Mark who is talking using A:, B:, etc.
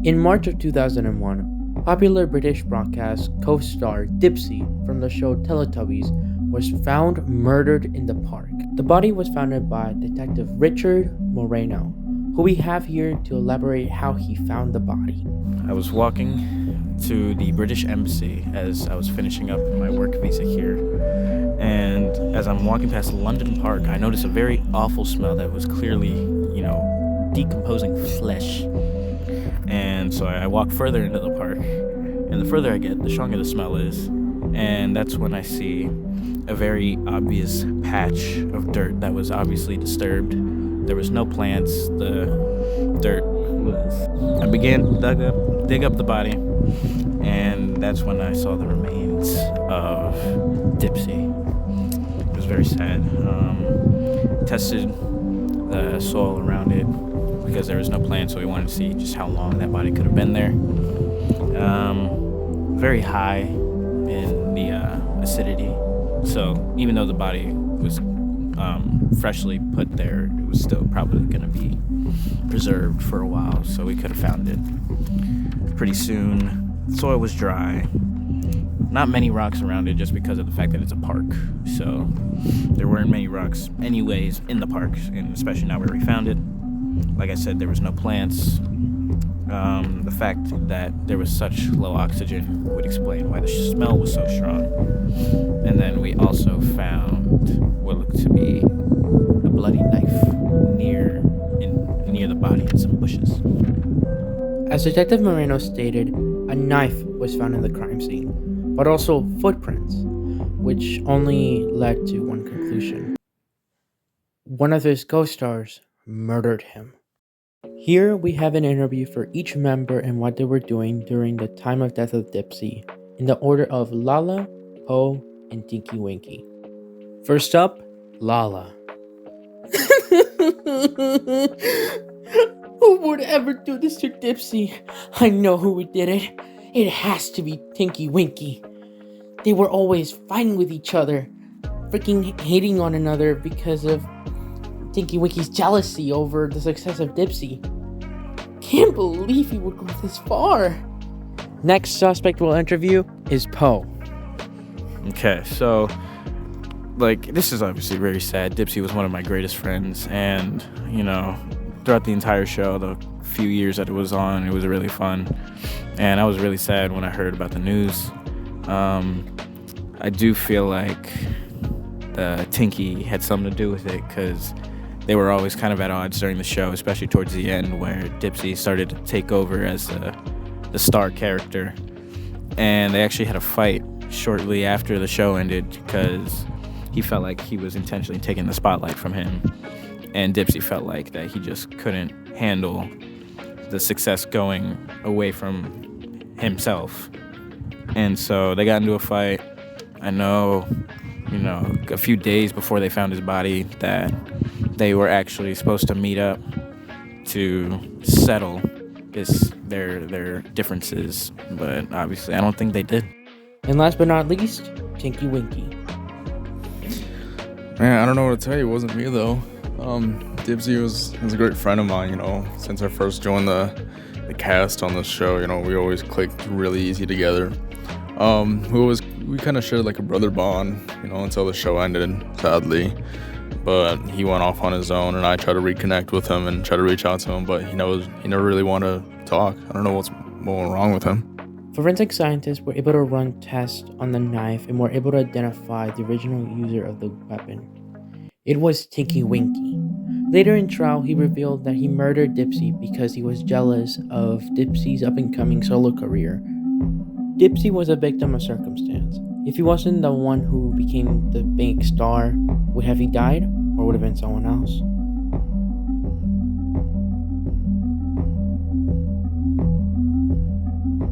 A: In March of 2001, popular British broadcast co-star Dipsy from the show Teletubbies was found murdered in the park. The body was found by Detective Richard Moreno, who we have here to elaborate how he found the body.
B: I was walking to the British Embassy as I was finishing up my work visa here. And as I'm walking past London Park, I noticed a very awful smell that was clearly, decomposing flesh. And so I walk further into the park, and the further I get, the stronger the smell is. And that's when I see a very obvious patch of dirt that was obviously disturbed. There was no plants, the dirt was... I began to dig up the body, and that's when I saw the remains of Dipsy. It was very sad. Tested the soil around it because there was no plant, so we wanted to see just how long that body could have been there. Very high in the acidity, so even though the body was freshly put there, it was still probably going to be preserved for a while, so we could have found it pretty soon. The soil was dry, not many rocks around it just because of the fact that it's a park, so there weren't many rocks anyways in the park, and especially not where we found it. Like I said, there was no plants. The fact that there was such low oxygen would explain why the smell was so strong. And then we also found what looked to be a bloody knife near the body in some bushes.
A: As Detective Moreno stated, a knife was found in the crime scene, but also footprints, which only led to one conclusion. One of his co-stars murdered him. Here we have an interview for each member and what they were doing during the time of death of Dipsy, in the order of Lala, Poe, and Tinky Winky. First up, Lala. Who would ever do this to Dipsy? I know who did it. It has to be Tinky Winky. They were always fighting with each other, freaking hating on another because of Tinky Winky's jealousy over the success of Dipsy. Can't believe he would go this far. Next suspect we'll interview is Poe.
B: Okay, so, this is obviously very sad. Dipsy was one of my greatest friends, and, throughout the entire show, the few years that it was on, it was really fun. And I was really sad when I heard about the news. I do feel like Tinky had something to do with it, because they were always kind of at odds during the show, especially towards the end where Dipsy started to take over as the star character. And they actually had a fight shortly after the show ended because he felt like he was intentionally taking the spotlight from him. And Dipsy felt like that he just couldn't handle the success going away from himself. And so they got into a fight. I know, a few days before they found his body that they were actually supposed to meet up to settle their differences, but obviously I don't think they did.
A: And last but not least, Tinky Winky.
C: Man, I don't know what to tell you. It wasn't me though. Dipsy was a great friend of mine. Since I first joined the cast on this show, we always clicked really easy together. We kind of shared like a brother bond, until the show ended, sadly. But he went off on his own, and I tried to reconnect with him and try to reach out to him, but he never really wanted to talk. I don't know what went wrong with him.
A: Forensic scientists were able to run tests on the knife and were able to identify the original user of the weapon. It was Tinky Winky. Later in trial, he revealed that he murdered Dipsy because he was jealous of Dipsy's up-and-coming solo career. Dipsy was a victim of circumstance. If he wasn't the one who became the big star, would have he died, or would have been someone else?